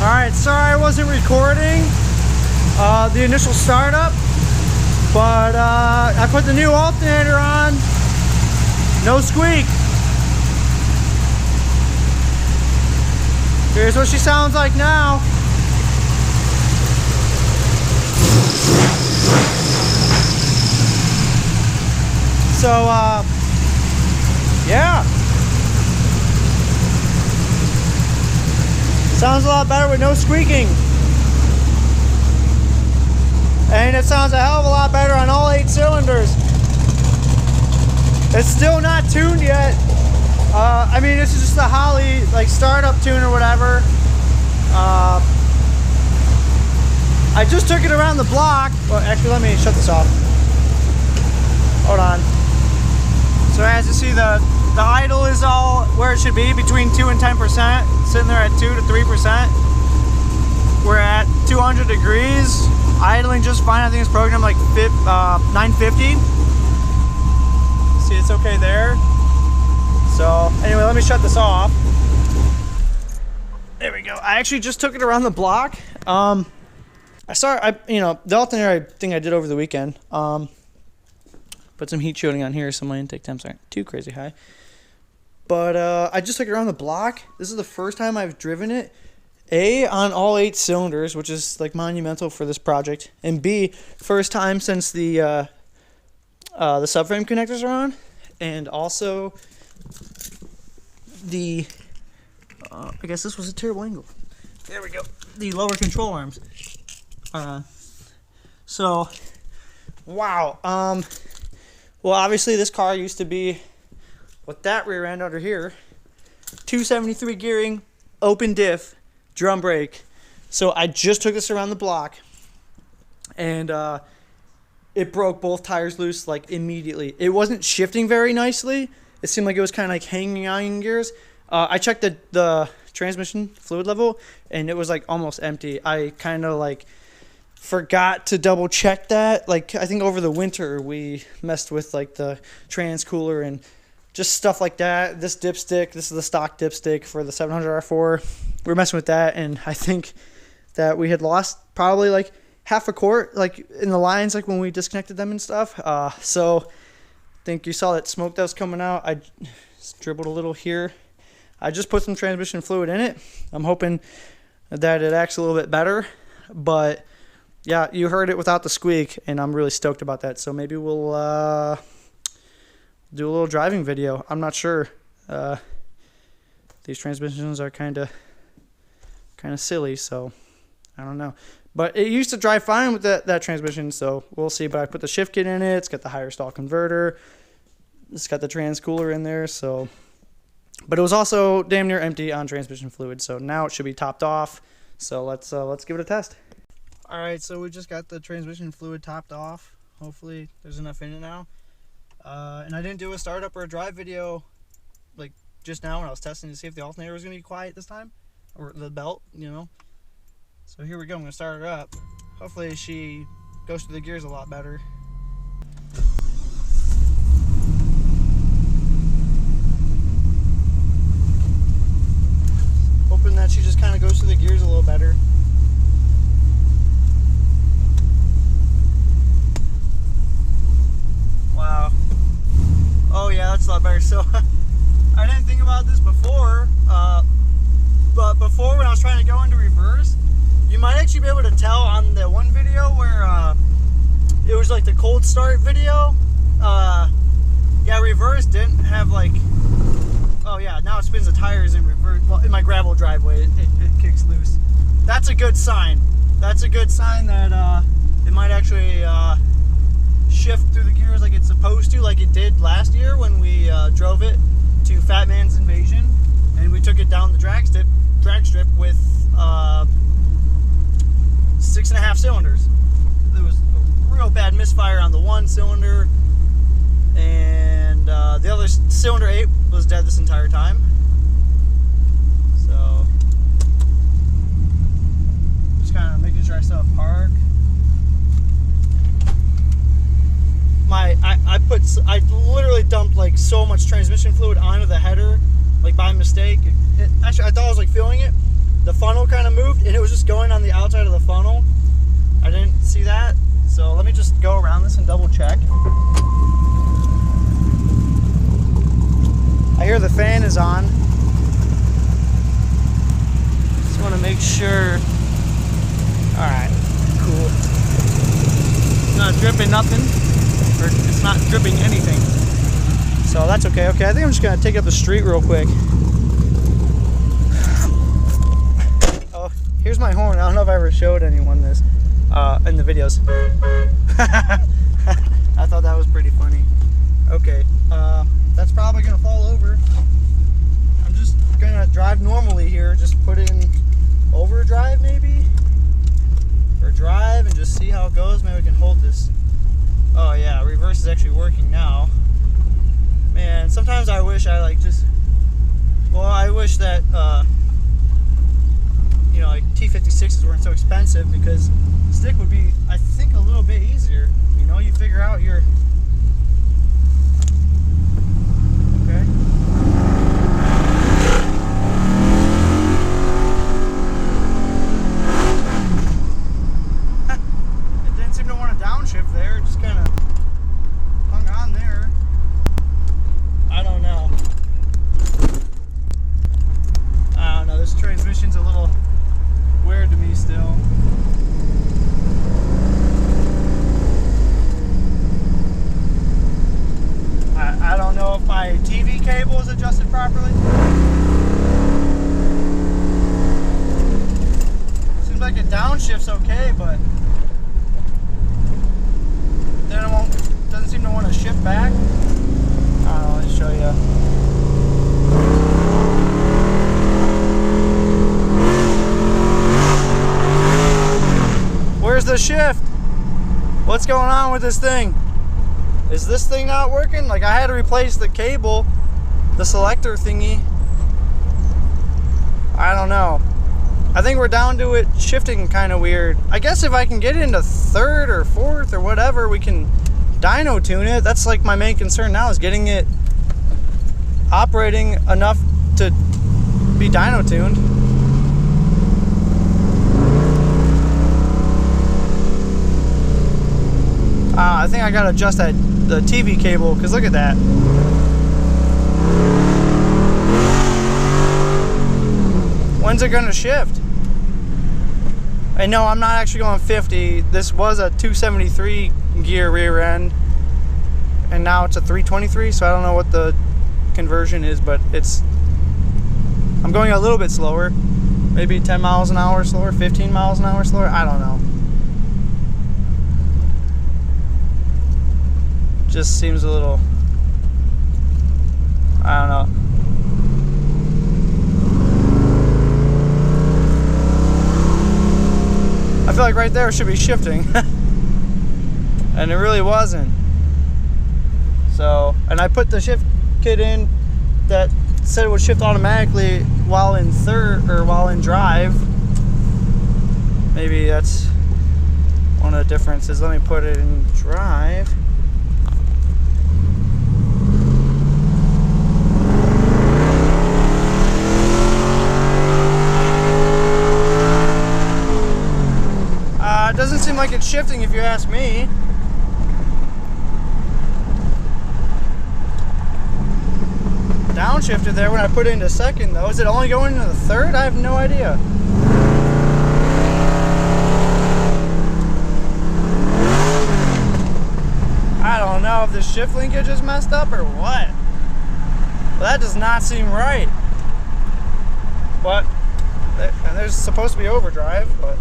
Alright, sorry I wasn't recording the initial startup, but I put the new alternator on. No squeak. Here's what she sounds like now. So, yeah. Sounds a lot better with no squeaking. And it sounds a hell of a lot better on all 8 cylinders. It's still not tuned yet. I mean, this is just a Holly like startup tune or whatever. I just took it around the block. Well, actually, let me shut this off. Hold on. So as you see, the idle is all where it should be, between 2 and 10%, sitting there at 2 to 3%. We're at 200 degrees, idling just fine. I think it's programmed like 950. See, it's okay there. So anyway, let me shut this off. There we go. I actually just took it around the block. The alternator thing I did over the weekend. Put some heat shielding on here so my intake temps aren't too crazy high. But I just took it around the block. This is the first time I've driven it. A, on all 8 cylinders, which is like monumental for this project. And B, first time since the subframe connectors are on. And also the, I guess this was a terrible angle. There we go. The lower control arms. So, wow. Well, obviously this car used to be with that rear end under here, 273 gearing, open diff, drum brake. So I just took this around the block, and it broke both tires loose like immediately. It wasn't shifting very nicely. It seemed like it was kind of like hanging on in gears. I checked the transmission fluid level, and it was like almost empty. I kind of like forgot to double check that. Like, I think over the winter we messed with like the trans cooler and just stuff like that. This dipstick, this is the stock dipstick for the 700R4. We were messing with that, and I think that we had lost probably like half a quart like in the lines, like when we disconnected them and stuff. So I think you saw that smoke that was coming out. I dribbled a little here. I just put some transmission fluid in it. I'm hoping that it acts a little bit better, but yeah, you heard it without the squeak, and I'm really stoked about that. So maybe we'll do a little driving video. I'm not sure. These transmissions are kind of silly, so I don't know. But it used to drive fine with that transmission, so we'll see. But I put the shift kit in it. It's got the higher stall converter. It's got the trans cooler in there. So, but it was also damn near empty on transmission fluid. So now it should be topped off. So let's give it a test. All right, so we just got the transmission fluid topped off. Hopefully there's enough in it now. And I didn't do a startup or a drive video like just now when I was testing to see if the alternator was going to be quiet this time, or the belt, you know. So here we go. I'm going to start her up. Hopefully she goes through the gears a lot better. Hoping that she just kind of goes through the gears a little better. Wow. Oh yeah, that's a lot better. So I didn't think about this before, but before when I was trying to go into reverse, you might actually be able to tell on the one video where it was like the cold start video. Yeah, reverse didn't have like, oh yeah, now it spins the tires in reverse. Well, in my gravel driveway, it kicks loose. That's a good sign. That's a good sign that it might actually shift through the gears like it's supposed to, like it did last year when we drove it to Fat Man's Invasion, and we took it down the drag strip with 6.5 cylinders. There was a real bad misfire on the one cylinder, and the other cylinder 8 was dead this entire time. So just kind of making sure I still have park. I literally dumped like so much transmission fluid onto the header, like by mistake. Actually, I thought I was like filling it. the funnel kind of moved, and it was just going on the outside of the funnel. I didn't see that, so let me just go around this and double check. I hear the fan is on. Just want to make sure. All right, cool. It's not dripping nothing, or it's not dripping anything. So that's okay. Okay, I think I'm just gonna take up the street real quick. Oh, here's my horn. I don't know if I ever showed anyone this in the videos. I thought that was pretty funny. Okay, that's probably gonna fall over. I'm just gonna drive normally here. Just put in overdrive maybe, or drive, and just see how it goes. Maybe we can hold this. Oh yeah, reverse is actually working now. Man, sometimes I wish I I wish that you know, like T56s weren't so expensive, because stick would be, I think, a little bit easier. You know, you figure out your okay. It didn't seem to want to downshift there. It just kind of hung on there. I don't know. This transmission's a little weird to me still. I don't know if my TV cable is adjusted properly. Seems like it downshifts okay, but then it doesn't seem to want to shift back. I don't know, let me show you. Where's the shift? What's going on with this thing? Is this thing not working? Like, I had to replace the cable, the selector thingy. I don't know. I think we're down to it shifting kind of weird. I guess if I can get it into third or fourth or whatever, we can dyno tune it. That's like my main concern now, is getting it operating enough to be dyno tuned. I think I gotta adjust the TV cable, because look at that. When's it gonna shift? And no, I'm not actually going 50. This was a 273 gear rear end, and now it's a 323, so I don't know what the conversion is, but I'm going a little bit slower. Maybe 10 miles an hour slower, 15 miles an hour slower, I don't know. Just seems a little, I don't know. I feel like right there it should be shifting. And it really wasn't. So, and I put the shift kit in that said it would shift automatically while in third, or while in drive. Maybe that's one of the differences. Let me put it in drive. It doesn't seem like it's shifting, if you ask me. Downshifted there when I put it into second, though. Is it only going into the third? I have no idea. I don't know if the shift linkage is messed up or what. Well, that does not seem right. But, and there's supposed to be overdrive, but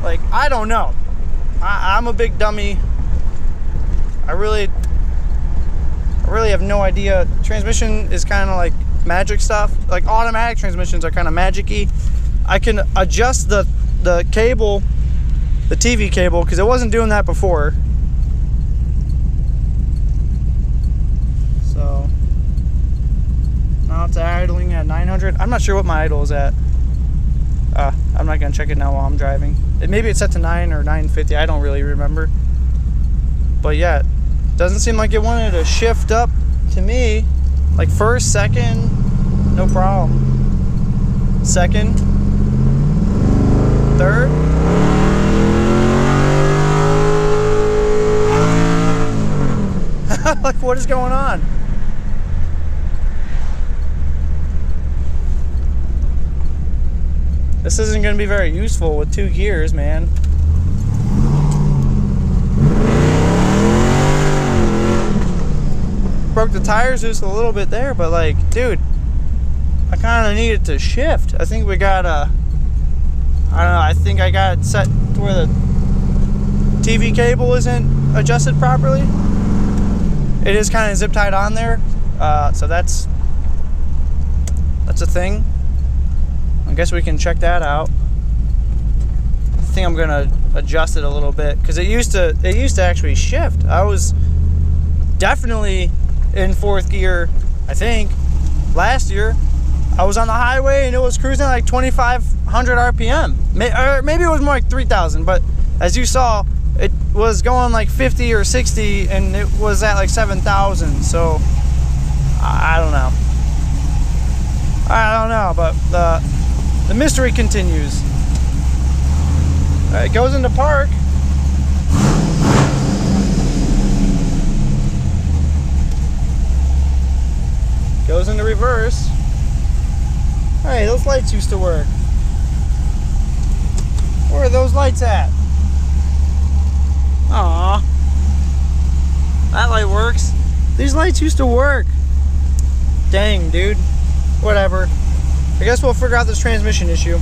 like, I don't know. I'm a big dummy. I really have no idea. Transmission is kind of like magic stuff. Like, automatic transmissions are kind of magic-y. I can adjust the cable, the TV cable, because it wasn't doing that before. So now it's idling at 900. I'm not sure what my idle is at. I'm not gonna check it now while I'm driving. Maybe it's set to 9 or 950. I don't really remember. But yeah, it doesn't seem like it wanted to shift up to me. Like first, second, no problem. Second, This isn't going to be very useful with 2 gears, man. Broke the tires just a little bit there, but like, dude, I kind of need it to shift. I think we got I don't know, I think I got it set to where the TV cable isn't adjusted properly. It is kind of zip tied on there, so that's a thing. I guess we can check that out. I think I'm gonna adjust it a little bit because it used to actually shift. I was definitely in 4th gear, I think, last year. I was on the highway and it was cruising like 2,500 RPM. Or maybe it was more like 3,000, but as you saw, it was going like 50 or 60 and it was at like 7,000. So I don't know. But the mystery continues. It goes into park. Goes into reverse. Hey, those lights used to work. Where are those lights at? Aw. That light works. These lights used to work. Dang, dude. Whatever. I guess we'll figure out this transmission issue.